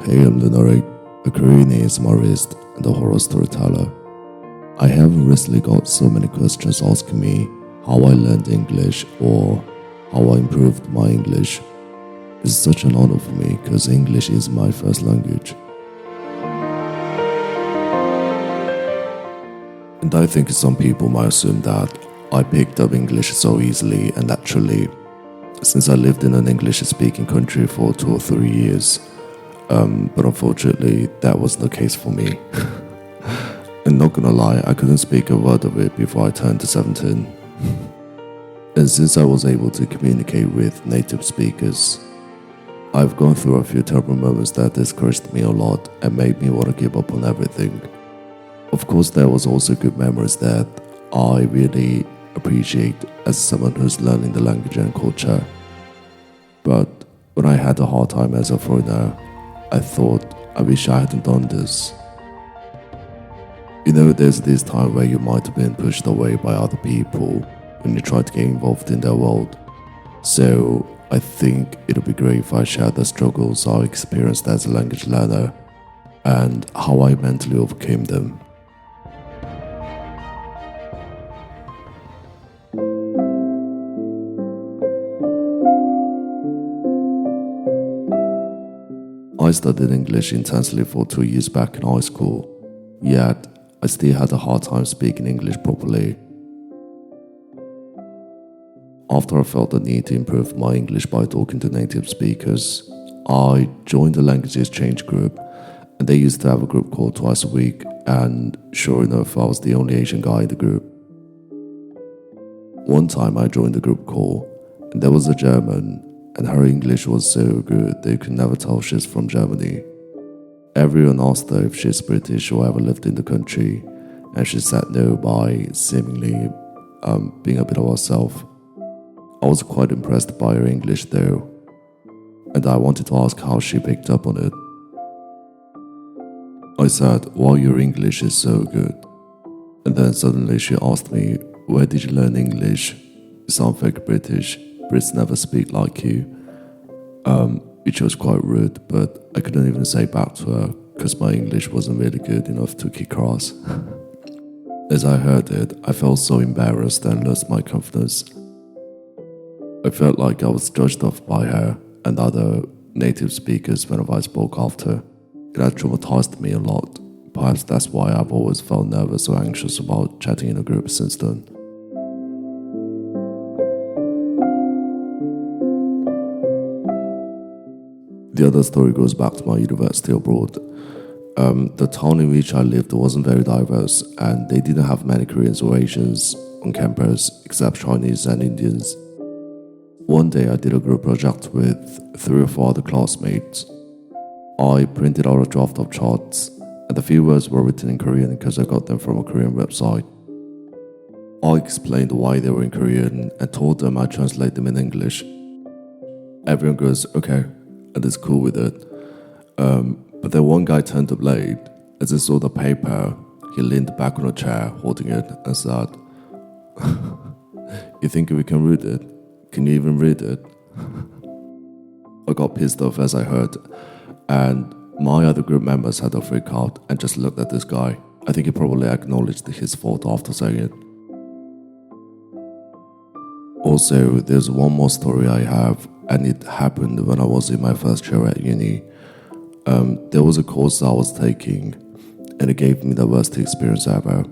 Hey, I'm Lunaric, a Korean ASMRist and a horror storyteller. I have recently got so many questions asking me how I learned English or how I improved my English. It's such an honor for me because English is my first language. And I think some people might assume that I picked up English so easily and naturally, since I lived in an English-speaking country for 2 or 3 years. But unfortunately, that wasn't the case for me. And not gonna lie, I couldn't speak a word of it before I turned 17. And since I was able to communicate with native speakers, I've gone through a few terrible moments that discouraged me a lot and made me want to give up on everything. Of course, there was also good memories that I really appreciate as someone who's learning the language and culture. But when I had a hard time as a foreigner, I thought, I wish I hadn't done this. You know, there's this time where you might have been pushed away by other people when you try to get involved in their world. So I think it would be great if I shared the struggles I experienced as a language learner and how I mentally overcame them. I studied English intensely for 2 years back in high school, yet I still had a hard time speaking English properly. After I felt the need to improve my English by talking to native speakers, I joined a language exchange group, and they used to have a group call twice a week, and sure enough, I was the only Asian guy in the group. One time I joined the group call, and there was a German, and her English was so good they could never tell she's from Germany. Everyone asked her if she's British or ever lived in the country, and she said no by seemingly being a bit of herself. I was quite impressed by her English though, and I wanted to ask how she picked up on it. I said, "Wow, your English is so good." And then suddenly she asked me, "Where did you learn English? You sound fake British. Brits never speak like you." Which was quite rude, but I couldn't even say back to her because my English wasn't really good enough to kick her ass. As I heard it, I felt so embarrassed and lost my confidence. I felt like I was judged off by her and other native speakers whenever I spoke after. It had traumatized me a lot. Perhaps that's why I've always felt nervous or anxious about chatting in a group since then. The other story goes back to my university abroad. The town in which I lived wasn't very diverse, and they didn't have many Koreans or Asians on campus except Chinese and Indians. One day I did a group project with 3 or 4 other classmates. I printed out a draft of charts, and the few words were written in Korean because I got them from a Korean website. I explained why they were in Korean and told them I'd translate them in English. Everyone goes, "Okay," and is cool with it. But then one guy turned up late. As he saw the paper, he leaned back on a chair holding it and said, "You think we can read it? Can you even read it?" I got pissed off as I heard, and my other group members had a freak out and just looked at this guy. I think he probably acknowledged his fault after saying it. Also, there's one more story I have, and it happened when I was in my first year at uni. There was a course I was taking, and it gave me the worst experience ever.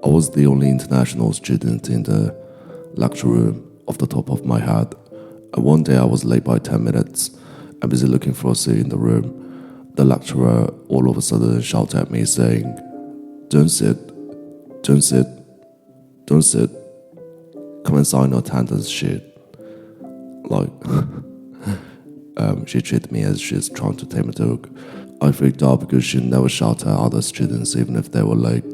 I was the only international student in the lecture room off the top of my head, and one day I was late by 10 minutes and busy looking for a seat in the room. The lecturer all of a sudden shouted at me saying, "Don't sit, don't sit, don't sit, come and sign your attendance sheet." Like, she treated me as she's trying to tame a dog. I freaked out because she never shouted at other students even if they were late.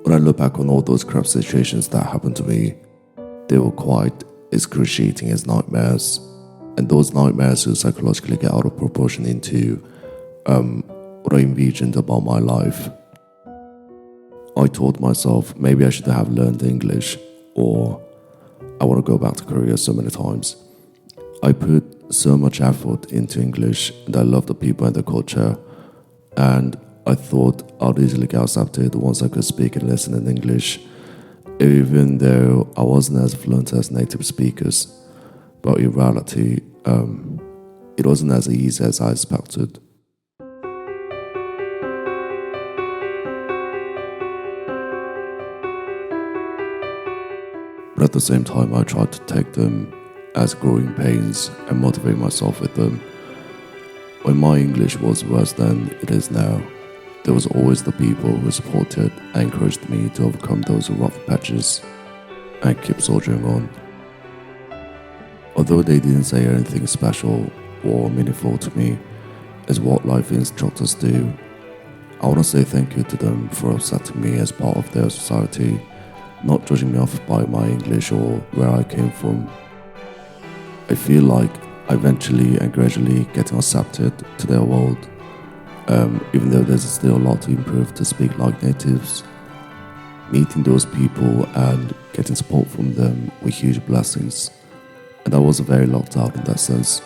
When I look back on all those crap situations that happened to me, they were quite excruciating as nightmares. And those nightmares will psychologically get out of proportion into what I envisioned about my life. I told myself maybe I should have learned English, or I want to go back to Korea so many times. I put so much effort into English and I love the people and the culture, and I thought I'd easily get accepted once I could speak and listen in English, even though I wasn't as fluent as native speakers. But in reality, it wasn't as easy as I expected. But at the same time, I tried to take them as growing pains and motivate myself with them. When my English was worse than it is now, there was always the people who supported and encouraged me to overcome those rough patches and keep soldiering on. Although they didn't say anything special or meaningful to me, as what life instructors do, I want to say thank you to them for accepting me as part of their society, not judging me off by my English or where I came from. I feel like I eventually and gradually getting accepted to their world, even though there's still a lot to improve to speak like natives. Meeting those people and getting support from them were huge blessings, and I was very locked out in that sense.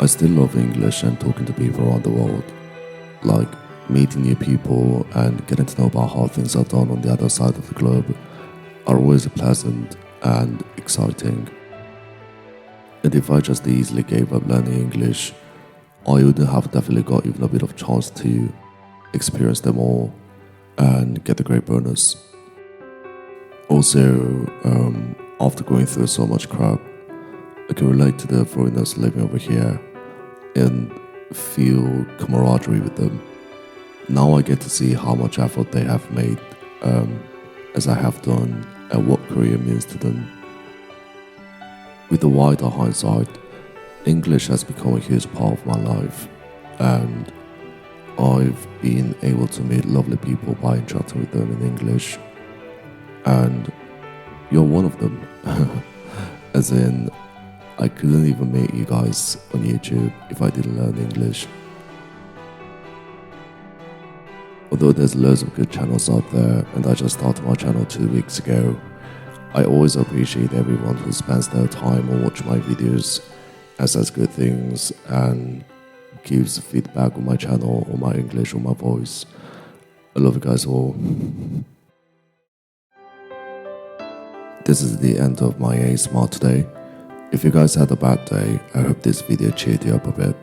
I still love English and talking to people around the world, like meeting new people and getting to know about how things are done on the other side of the globe are always pleasant and exciting. And if I just easily gave up learning English, I wouldn't have definitely got even a bit of chance to experience them all and get a great bonus. Also, after going through so much crap, I can relate to the foreigners living over here and feel camaraderie with them. Now I get to see how much effort they have made, as I have done, and what Korea means to them. With the wider hindsight, English has become a huge part of my life, and I've been able to meet lovely people by interacting with them in English, and you're one of them. As in, I couldn't even meet you guys on YouTube if I didn't learn English. Although there's loads of good channels out there, and I just started my channel 2 weeks ago, I always appreciate everyone who spends their time on watching my videos and says good things and gives feedback on my channel, on my English, on my voice. I love you guys all. This is the end of my ASMR today. If you guys had a bad day, I hope this video cheered you up a bit.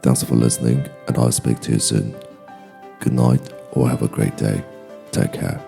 Thanks for listening, and I'll speak to you soon. Good night, or have a great day. Take care.